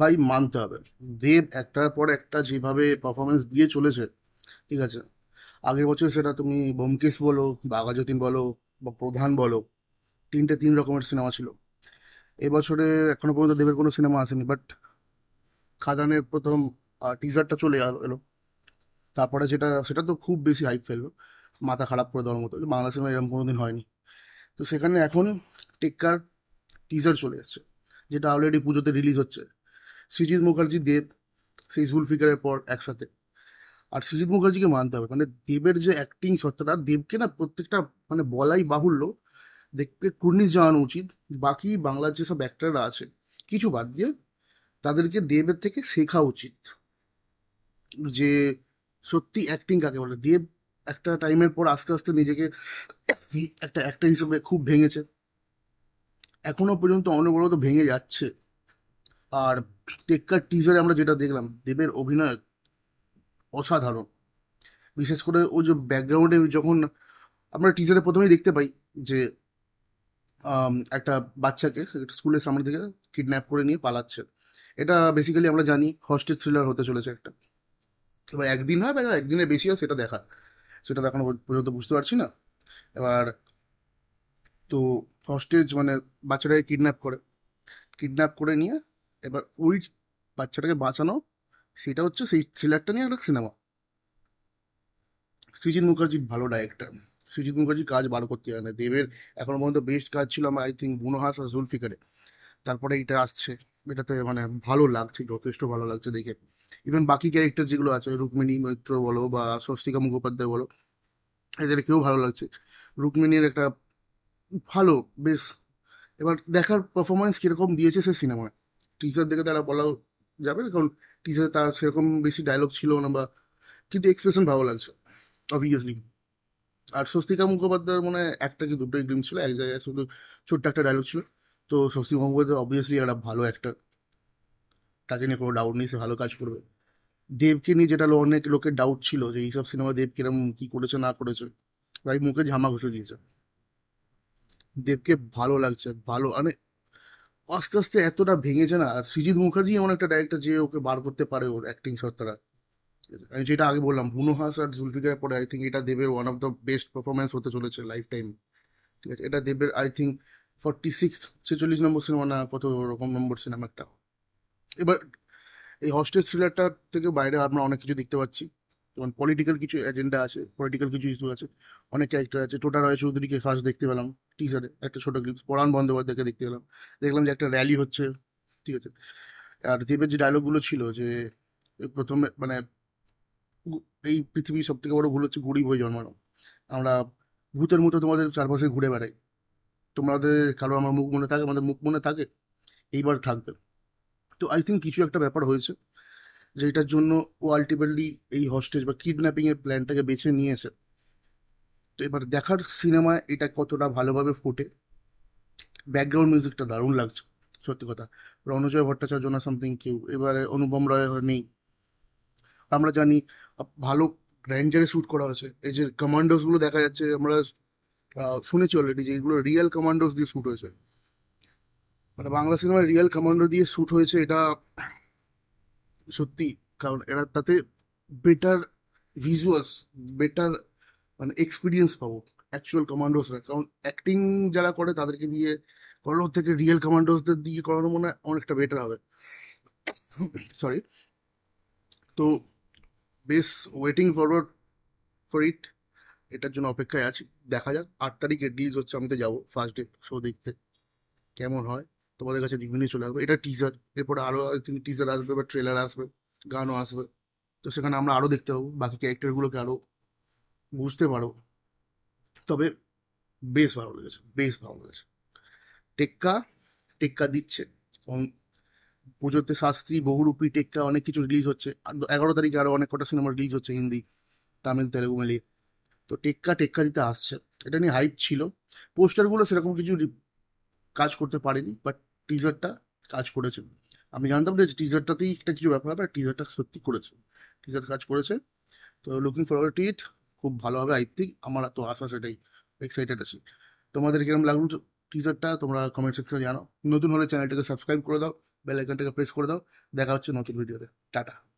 ভাই মানতে হবে, দেব একটার পর একটা যেভাবে পারফরমেন্স দিয়ে চলেছে, ঠিক আছে। আগের বছর সেটা তুমি ব্যোমকেশ বলো, বাঘা যতীন বলো, বা প্রধান বলো, তিনটে তিন রকমের সিনেমা ছিল। এবছরে এখনো পর্যন্ত দেবের কোনো সিনেমা আসেনি, বাট খাদানের প্রথম টিজারটা চলে এলো। তারপরে যেটা, সেটা তো খুব বেশি হাইপ ফেললো, মাথা খারাপ করে দেওয়ার মতো, বাংলা সিনেমা এরকম কোনোদিন হয়নি। তো সেখানে এখন টেক্কার টিজার চলে এসছে, যেটা অলরেডি পুজোতে রিলিজ হচ্ছে। সৃজিত মুখার্জি, দেব, সেই জুলফিকারের পর একসাথে। আর সৃজিত মুখার্জিকে মানতে হবে, মানে দেবের যে অ্যাক্টিং সত্তাটা, আর দেবকে না প্রত্যেকটা, মানে বলাই বাহুল্য, দেখতে কুর্নিশ জানানো উচিত। বাকি বাংলার যেসব অ্যাক্টাররা আছে, কিছু বাদ দিয়ে, তাদেরকে দেবের থেকে শেখা উচিত, যে সত্যি অ্যাক্টিং কাকে বলে। দেব একটা টাইমের পর আস্তে আস্তে নিজেকে একটা অ্যাক্টর হিসেবে খুব ভেঙেছে, এখনো পর্যন্ত অনবরত ভেঙে যাচ্ছে। আর টেক্কার টিজারে আমরা যেটা দেখলাম, দেবের অভিনয় অসাধারণ। বিশেষ করে ও যে ব্যাকগ্রাউন্ডে যখন আমরা টিজারে প্রথমেই দেখতে পাই যে একটা বাচ্চাকে স্কুলের সামনে থেকে কিডন্যাপ করে নিয়ে পালাচ্ছে। এটা বেসিক্যালি আমরা জানি হস্টেজ থ্রিলার হতে চলেছে একটা। এবার একদিন হয় বা একদিনের বেশি হয় সেটা দেখার, সেটা তো এখনো পর্যন্ত বুঝতে পারছি না। এবার তো হস্টেজ মানে বাচ্চাটাকে কিডন্যাপ করে নিয়ে, এবার ওই বাচ্চাটাকে বাঁচানো, সেটা হচ্ছে সেই থ্রিলারটা নিয়ে একটা সিনেমা। সৃজিত মুখার্জি ভালো ডাইরেক্টর, সৃজিত মুখার্জি কাজ বার করতে হয় না। দেবের এখনো পর্যন্ত বেস্ট কাজ ছিল আমার আই থিঙ্ক বুনো হাঁস আর জুলফিকারে। তারপরে এটা আসছে, এটাতে মানে ভালো লাগছে, যথেষ্ট ভালো লাগছে দেখে। ইভেন বাকি ক্যারেক্টার যেগুলো আছে, রুক্মিণী মৈত্র বলো বা স্বস্তিকা মুখোপাধ্যায় বলো, এদেরকেও ভালো লাগছে। রুক্মিণীর একটা ভালো, বেশ। এবার দেখার পারফরমেন্স কিরকম দিয়েছে সে সিনেমায়, টিজার দেখে তারা বলা যাবে না, কারণ টিজারে তার সেরকম বেশি ডায়লগ ছিল না, বা কিন্তু এক্সপ্রেশন ভালো লাগছে অবভিয়াসলি। আর স্বস্তিকা মুখোপাধ্যায়ের মনে হয় একটা কি দুটোই গ্লিম ছিল, এক জায়গায় শুধু ছোট্ট একটা ডায়লগ ছিল। তো স্বস্তিকা মুখোপাধ্যায় অবভিয়াসলি একটা ভালো অ্যাক্টর, তাকে নিয়ে কোনো ডাউট নেই, সে ভালো কাজ করবে। দেবকে নিয়ে যেটা অনেক লোকের ডাউট ছিল যে এইসব সিনেমা দেব কিরম কি করেছে না করেছে, ভাই মুখে ঝামা ঘষে দিয়েছে। দেবকে ভালো লাগছে, ভালো মানে আস্তে আস্তে এতটা ভেঙেছে না। আর সৃজিত মুখার্জি এমন একটা ডাইরেক্টর যে ওকে বার করতে পারে ওর অ্যাক্টিং সত্তারা। আমি যেটা আগে বললাম, বুনো হাঁস আর জুলফিকারের পরে আই থিঙ্ক এটা দেবের one of the best performance হতে চলেছে লাইফ টাইম, ঠিক আছে। এটা দেবের আই থিঙ্ক 46, 46 নম্বর সিনেমা না কত রকম নম্বর সিনেমা একটা। এবার এই হস্টেজ থ্রিলারটার থেকে বাইরে আমরা অনেক কিছু দেখতে পাচ্ছি, যেমন পলিটিক্যাল কিছু এজেন্ডা আছে, পলিটিক্যাল কিছু ইস্যু আছে, অনেক ক্যারেক্টার আছে। টোটা রায় চৌধুরীকে ফার্স্ট দেখতে পেলাম টিজারে, একটা ছোট ক্লিপস। পরাণ বন্দ্যোপাধ্যায়কে দেখতে পেলাম, দেখলাম যে একটা র্যালি হচ্ছে, ঠিক আছে। আর দেবের যে ডায়লগগুলো ছিল যে প্রথমে মানে এই পৃথিবীর সব থেকে বড় ভুল হচ্ছে গরিব হয়ে জন্মানো। আমরা ভূতের মতো তোমাদের চারপাশে ঘুরে বেড়াই, তোমাদের কারো আমার মুখ মনে থাকে, আমাদের মুখ মনে থাকে, এইবার থাকবে। তো আই থিঙ্ক কিছু একটা ব্যাপার হয়েছে, যেটার জন্য ও আলটিমেটলি এই হস্টেজ বা কিডন্যাপিং এর প্ল্যানটাকে বেছে নিয়েছে। তো এবার দেখার সিনেমায় এটা কতটা ভালোভাবে ফোটে। ব্যাকগ্রাউন্ড মিউজিকটা দারুণ লাগছে, সত্যি কথা। রণজয় ভট্টাচার্য না সামথিং কেউ, এবারে অনুপম রয় নেই। আমরা জানি ভালো রেঞ্জারে শ্যুট করা হয়েছে। এই যে কমান্ডোস গুলো দেখা যাচ্ছে, আমরা শুনেছি অলরেডি যে এগুলো রিয়েল কমান্ডোস দিয়ে শ্যুট হয়েছে, মানে বাংলা সিনেমায় রিয়েল কমান্ডো দিয়ে শ্যুট হয়েছে। এটা সত্যি, কারণ এরা তাতে বেটার ভিজুয়ালস, বেটার মানে এক্সপিরিয়েন্স পাবো অ্যাকচুয়াল কমান্ডোসরা। কারণ অ্যাক্টিং যারা করে তাদেরকে দিয়ে করানোর থেকে রিয়েল কমান্ডোসদের দিয়ে করানো মনে হয় অনেকটা বেটার হবে। সরি। তো বেশ ওয়েটিং ফরওয়ার্ড ফর ইট, এটার জন্য অপেক্ষায় আছি। দেখা যাক, 8 তারিখে রিলিজ হচ্ছে, আমি তো যাবো ফার্স্ট ডে শো দেখতে, কেমন হয় তোমাদের কাছে রিভিউ নিয়ে চলে আসবে। এটা টিজার, এরপরে আরও টিজার আসবে বা ট্রেলার আসবে, গানও আসবে। তো সেখানে আমরা আরও দেখতে পাবো, বাকি ক্যারেক্টারগুলোকে আরও বুঝতে পারো। তবে বেশ ভালো লেগেছে, বেশ ভালো লেগেছে। টেক্কা, টেক্কা দিচ্ছে। এবং পুজোতে শাস্ত্রী, বহুরূপী, টেক্কা অনেক কিছু রিলিজ হচ্ছে। আর 11 তারিখে আরো অনেক কটা সিনেমা রিলিজ হচ্ছে, হিন্দি, তামিল, তেলেগু মিলিয়ে। তো টেক্কা টেক্কা দিতে আসছে, এটা নিয়ে হাইপ ছিল। পোস্টারগুলো সেরকম কিছু কাজ করতে পারেনি, বাট টিজারটা কাজ করেছে। আমি জানতাম যে টিজারটাতেই একটা কিছু ব্যাপার হবে, আর টিজারটা সত্যি করেছে, টিজার কাজ করেছে। তো লুকিং ফরওয়ার্ড টু ইট, খুব ভালো হবে আই থিঙ্ক, আমার তো আশা সেটাই, এক্সাইটেড আছি। তোমাদের কিরকম লাগলো টিজারটা তোমরা কমেন্ট সেকশনে জানাও। নতুন হলে চ্যানেলটাকে সাবস্ক্রাইব করে দাও। বেল আইকনটাকে প্রেস করে দাও। দেখা হচ্ছে নতুন ভিডিওতে। টাটা।